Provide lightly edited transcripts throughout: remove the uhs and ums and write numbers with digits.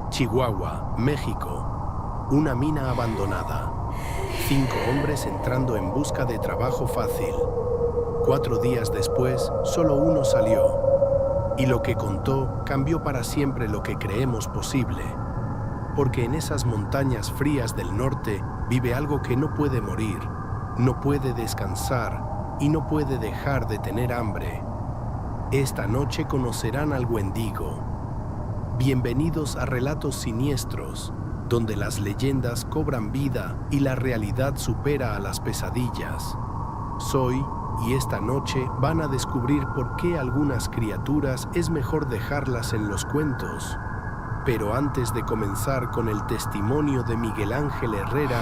Chihuahua, México. Una mina abandonada. 5 hombres entrando en busca de trabajo fácil. 4 días después, solo uno salió. Y lo que contó cambió para siempre lo que creemos posible. Porque en esas montañas frías del norte vive algo que no puede morir, no puede descansar y no puede dejar de tener hambre. Esta noche conocerán al Wendigo. Bienvenidos a Relatos Siniestros, donde las leyendas cobran vida y la realidad supera a las pesadillas. Soy, y esta noche van a descubrir por qué algunas criaturas es mejor dejarlas en los cuentos. Pero antes de comenzar con el testimonio de Miguel Ángel Herrera,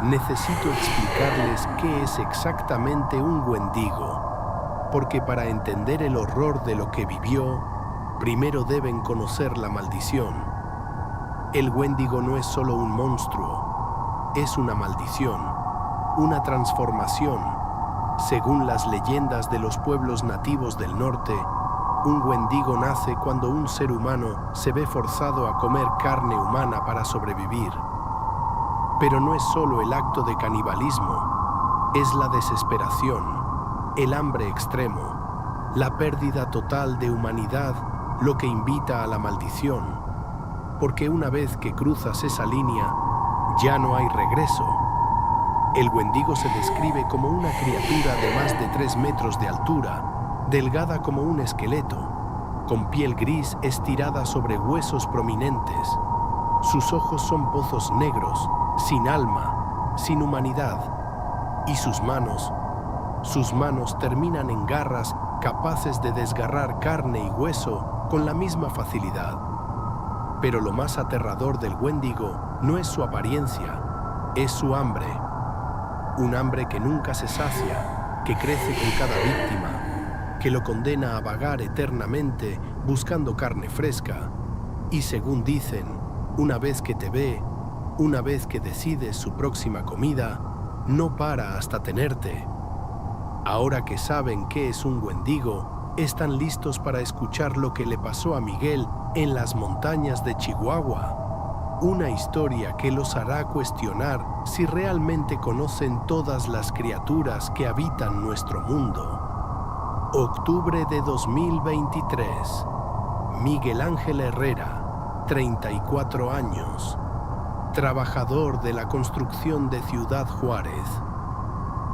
necesito explicarles qué es exactamente un Wendigo. Porque para entender el horror de lo que vivió, primero deben conocer la maldición. El Wendigo no es solo un monstruo, es una maldición, una transformación. Según las leyendas de los pueblos nativos del norte, un Wendigo nace cuando un ser humano se ve forzado a comer carne humana para sobrevivir. Pero no es solo el acto de canibalismo, es la desesperación, el hambre extremo, la pérdida total de humanidad, lo que invita a la maldición. Porque una vez que cruzas esa línea, ya no hay regreso. El Wendigo se describe como una criatura de más de 3 metros de altura, delgada como un esqueleto, con piel gris estirada sobre huesos prominentes. Sus ojos son pozos negros, sin alma, sin humanidad. Y sus manos terminan en garras capaces de desgarrar carne y hueso con la misma facilidad. Pero lo más aterrador del Wendigo no es su apariencia, es su hambre. Un hambre que nunca se sacia, que crece con cada víctima, que lo condena a vagar eternamente buscando carne fresca. Y según dicen, una vez que te ve, una vez que decides su próxima comida, no para hasta tenerte. Ahora que saben qué es un Wendigo, están listos para escuchar lo que le pasó a Miguel en las montañas de Chihuahua. Una historia que los hará cuestionar si realmente conocen todas las criaturas que habitan nuestro mundo. Octubre de 2023. Miguel Ángel Herrera, 34 años. Trabajador de la construcción de Ciudad Juárez.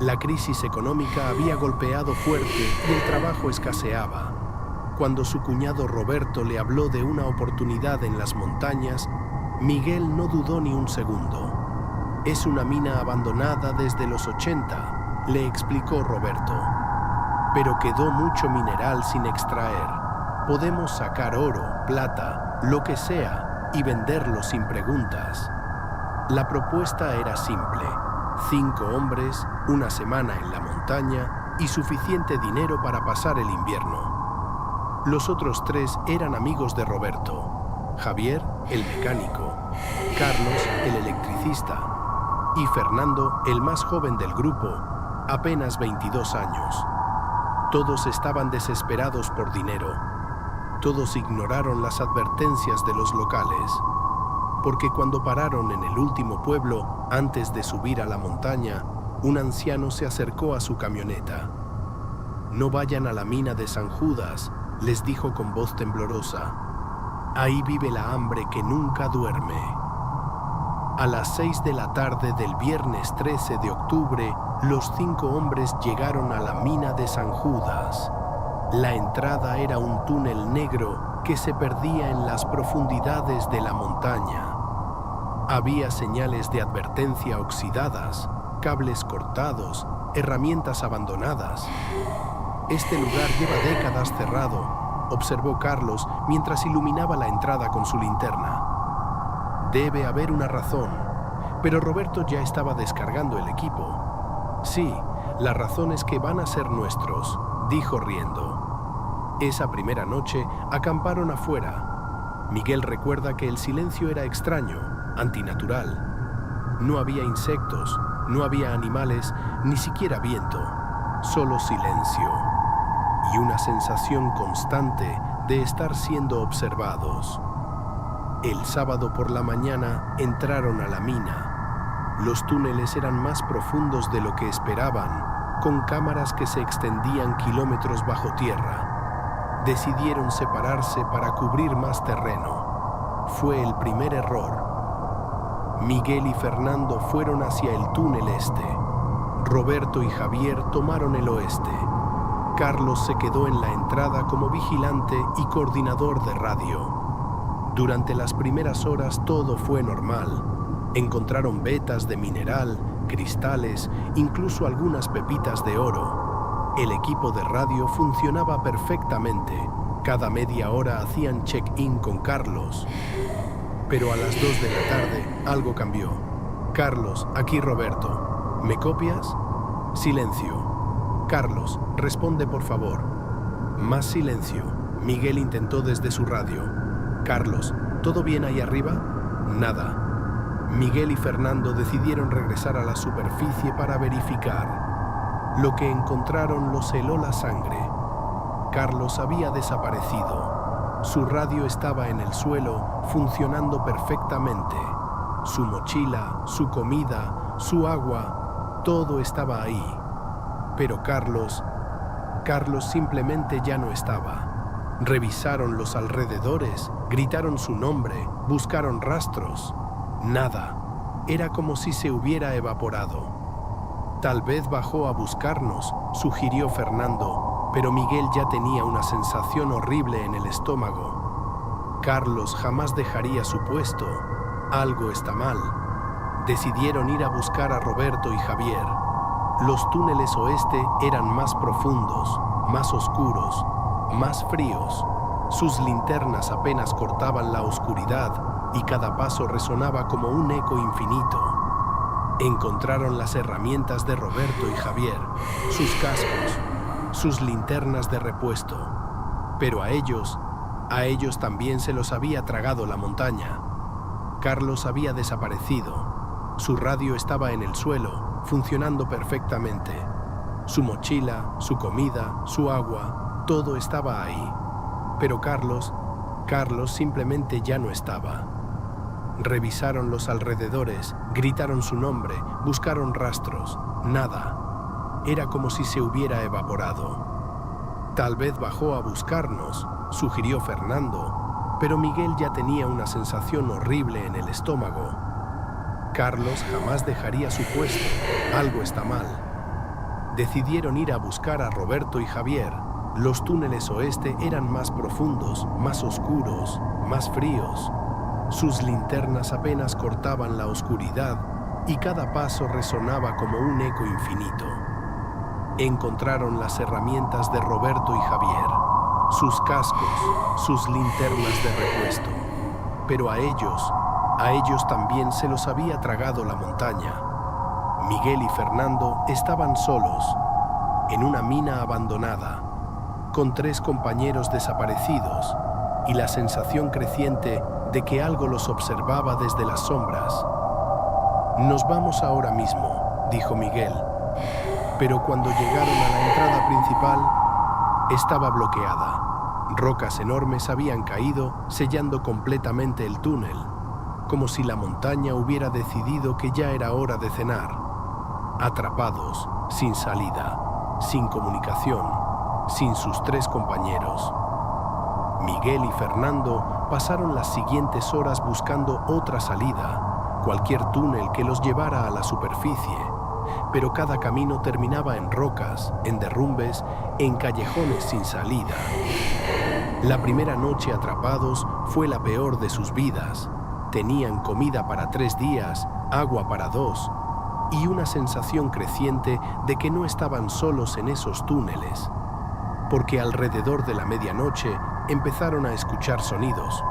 La crisis económica había golpeado fuerte y el trabajo escaseaba. Cuando su cuñado Roberto le habló de una oportunidad en las montañas, Miguel no dudó ni un segundo. Es una mina abandonada desde los 80, le explicó Roberto. Pero quedó mucho mineral sin extraer. Podemos sacar oro, plata, lo que sea, y venderlo sin preguntas. La propuesta era simple. 5 hombres, 1 semana en la montaña y suficiente dinero para pasar el invierno. Los otros 3 eran amigos de Roberto. Javier, el mecánico, Carlos, el electricista, y Fernando, el más joven del grupo, apenas 22 años. Todos estaban desesperados por dinero. Todos ignoraron las advertencias de los locales. Porque cuando pararon en el último pueblo, antes de subir a la montaña, un anciano se acercó a su camioneta. «No vayan a la mina de San Judas», les dijo con voz temblorosa. «Ahí vive la hambre que nunca duerme». A las 6 de la tarde del viernes 13 de octubre, los 5 hombres llegaron a la mina de San Judas. La entrada era un túnel negro que se perdía en las profundidades de la montaña. Había señales de advertencia oxidadas, cables cortados, herramientas abandonadas. «Este lugar lleva décadas cerrado», observó Carlos mientras iluminaba la entrada con su linterna. «Debe haber una razón», pero Roberto ya estaba descargando el equipo. «Sí, la razón es que van a ser nuestros», dijo riendo. Esa primera noche acamparon afuera. Miguel recuerda que el silencio era extraño, antinatural. No había insectos, no había animales, ni siquiera viento, solo silencio y una sensación constante de estar siendo observados. El sábado por la mañana entraron a la mina. Los túneles eran más profundos de lo que esperaban, con cámaras que se extendían kilómetros bajo tierra. Decidieron separarse para cubrir más terreno. Fue el primer error. Miguel y Fernando fueron hacia el túnel este. Roberto y Javier tomaron el oeste. Carlos se quedó en la entrada como vigilante y coordinador de radio. Durante las primeras horas todo fue normal. Encontraron vetas de mineral, cristales, incluso algunas pepitas de oro. El equipo de radio funcionaba perfectamente. Cada media hora hacían check-in con Carlos. Pero a las 2 de la tarde algo cambió. Carlos, aquí Roberto. ¿Me copias? Silencio. Carlos, responde por favor. Más silencio. Miguel intentó desde su radio. Carlos, ¿todo bien ahí arriba? Nada. Miguel y Fernando decidieron regresar a la superficie para verificar. Lo que encontraron los heló la sangre. Carlos había desaparecido. Su radio estaba en el suelo, funcionando perfectamente. Su mochila, su comida, su agua, todo estaba ahí. Pero Carlos simplemente ya no estaba. Revisaron los alrededores, gritaron su nombre, buscaron rastros. Nada. Era como si se hubiera evaporado. Tal vez bajó a buscarnos, sugirió Fernando, pero Miguel ya tenía una sensación horrible en el estómago. Carlos jamás dejaría su puesto. Algo está mal. Decidieron ir a buscar a Roberto y Javier. Los túneles oeste eran más profundos, más oscuros, más fríos. Sus linternas apenas cortaban la oscuridad y cada paso resonaba como un eco infinito. Encontraron las herramientas de Roberto y Javier, sus cascos, sus linternas de repuesto. Pero a ellos también se los había tragado la montaña. Carlos había desaparecido. Su radio estaba en el suelo, funcionando perfectamente. Su mochila, su comida, su agua, todo estaba ahí. Pero Carlos simplemente ya no estaba. Revisaron los alrededores, gritaron su nombre, buscaron rastros. Nada. Era como si se hubiera evaporado. Tal vez bajó a buscarnos, sugirió Fernando, pero Miguel ya tenía una sensación horrible en el estómago. Carlos jamás dejaría su puesto. Algo está mal. Decidieron ir a buscar a Roberto y Javier. Los túneles oeste eran más profundos, más oscuros, más fríos. Sus linternas apenas cortaban la oscuridad y cada paso resonaba como un eco infinito. Encontraron las herramientas de Roberto y Javier, sus cascos, sus linternas de repuesto. Pero a ellos también se los había tragado la montaña. Miguel y Fernando estaban solos, en una mina abandonada, con 3 compañeros desaparecidos y la sensación creciente de que algo los observaba desde las sombras. Nos vamos ahora mismo, dijo Miguel, pero cuando llegaron a la entrada principal, estaba bloqueada. Rocas enormes habían caído, sellando completamente el túnel, como si la montaña hubiera decidido que ya era hora de cenar. Atrapados, sin salida, sin comunicación, sin sus 3 compañeros. Miguel y Fernando pasaron las siguientes horas buscando otra salida, cualquier túnel que los llevara a la superficie, pero cada camino terminaba en rocas, en derrumbes, en callejones sin salida. La primera noche atrapados fue la peor de sus vidas. Tenían comida para 3 días, agua para 2, y una sensación creciente de que no estaban solos en esos túneles, porque alrededor de la medianoche empezaron a escuchar sonidos.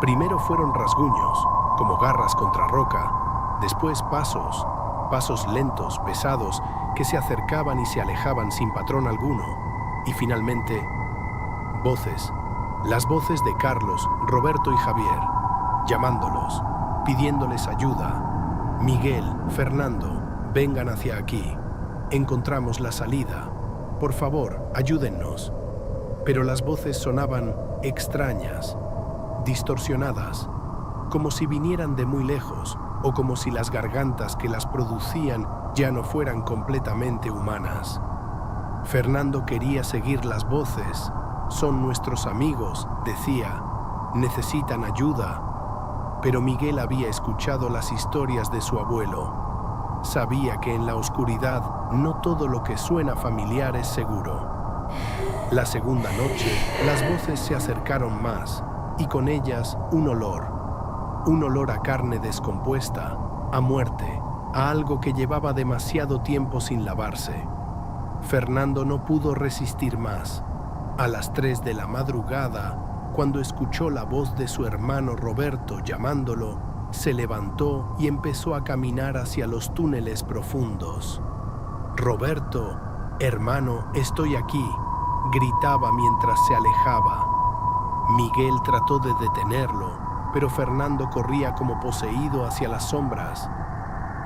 Primero fueron rasguños, como garras contra roca, después pasos lentos, pesados, que se acercaban y se alejaban sin patrón alguno, y finalmente, voces, las voces de Carlos, Roberto y Javier, llamándolos, pidiéndoles ayuda. Miguel, Fernando, vengan hacia aquí. Encontramos la salida. Por favor, ayúdennos. Pero las voces sonaban extrañas, distorsionadas. como si vinieran de muy lejos o como si las gargantas que las producían ya no fueran completamente humanas. Fernando quería seguir las voces. Son nuestros amigos, decía. Necesitan ayuda. Pero Miguel había escuchado las historias de su abuelo. Sabía que en la oscuridad no todo lo que suena familiar es seguro. La segunda noche, las voces se acercaron más, y con ellas un olor a carne descompuesta, a muerte, a algo que llevaba demasiado tiempo sin lavarse. Fernando no pudo resistir más. A las 3 de la madrugada, cuando escuchó la voz de su hermano Roberto llamándolo, se levantó y empezó a caminar hacia los túneles profundos. «Roberto, hermano, estoy aquí», gritaba mientras se alejaba. Miguel trató de detenerlo, pero Fernando corría como poseído hacia las sombras.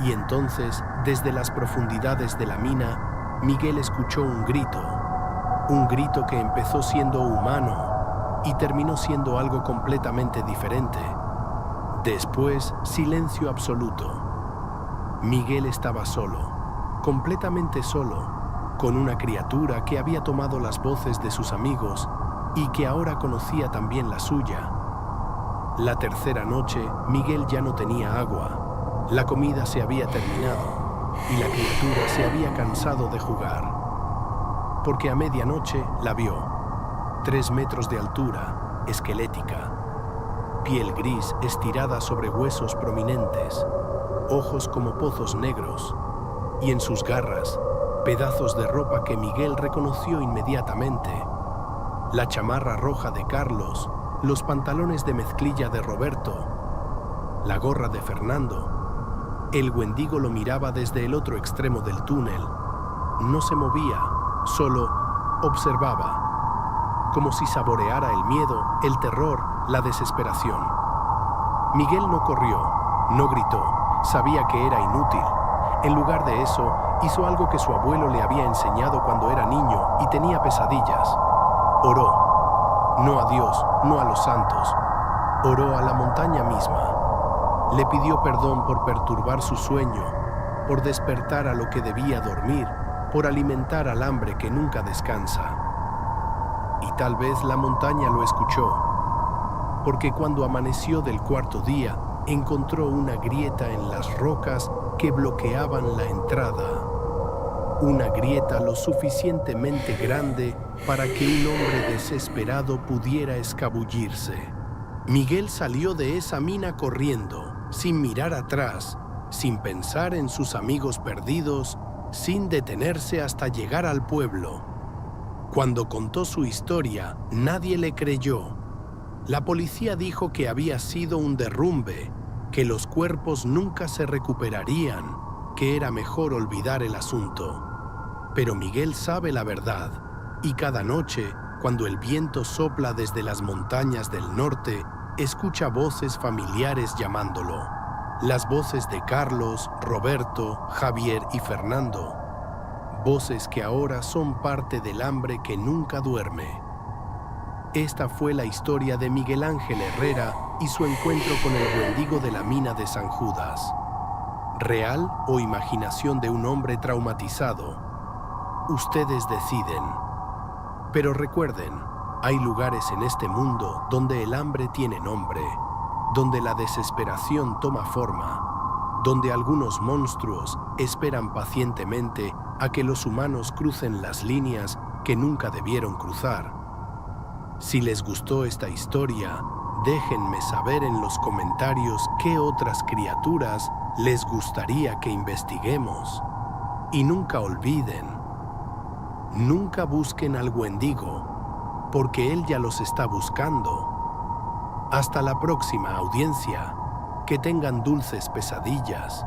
Y entonces, desde las profundidades de la mina, Miguel escuchó un grito que empezó siendo humano y terminó siendo algo completamente diferente. Después, silencio absoluto. Miguel estaba solo, completamente solo, con una criatura que había tomado las voces de sus amigos y que ahora conocía también la suya. La tercera noche, Miguel ya no tenía agua. La comida se había terminado y la criatura se había cansado de jugar. Porque a medianoche la vio. 3 metros de altura, esquelética. Piel gris estirada sobre huesos prominentes. Ojos como pozos negros. Y en sus garras, pedazos de ropa que Miguel reconoció inmediatamente. La chamarra roja de Carlos, los pantalones de mezclilla de Roberto, la gorra de Fernando. El Wendigo lo miraba desde el otro extremo del túnel. No se movía, solo observaba, como si saboreara el miedo, el terror, la desesperación. Miguel no corrió, no gritó, sabía que era inútil. En lugar de eso, hizo algo que su abuelo le había enseñado cuando era niño y tenía pesadillas. Oró, no a Dios, no a los santos, oró a la montaña misma. Le pidió perdón por perturbar su sueño, por despertar a lo que debía dormir, por alimentar al hambre que nunca descansa. Y tal vez la montaña lo escuchó, porque cuando amaneció del cuarto día, encontró una grieta en las rocas que bloqueaban la entrada. Una grieta lo suficientemente grande para que un hombre desesperado pudiera escabullirse. Miguel salió de esa mina corriendo, sin mirar atrás, sin pensar en sus amigos perdidos, sin detenerse hasta llegar al pueblo. Cuando contó su historia, nadie le creyó. La policía dijo que había sido un derrumbe, que los cuerpos nunca se recuperarían, que era mejor olvidar el asunto. Pero Miguel sabe la verdad, y cada noche, cuando el viento sopla desde las montañas del norte, escucha voces familiares llamándolo. Las voces de Carlos, Roberto, Javier y Fernando. Voces que ahora son parte del hambre que nunca duerme. Esta fue la historia de Miguel Ángel Herrera y su encuentro con el Wendigo de la mina de San Judas. ¿Real o imaginación de un hombre traumatizado? Ustedes deciden. Pero recuerden, hay lugares en este mundo donde el hambre tiene nombre, donde la desesperación toma forma, donde algunos monstruos esperan pacientemente a que los humanos crucen las líneas que nunca debieron cruzar. Si les gustó esta historia, déjenme saber en los comentarios qué otras criaturas les gustaría que investiguemos. Y nunca olviden, nunca busquen al Wendigo, porque él ya los está buscando. Hasta la próxima, audiencia. Que tengan dulces pesadillas.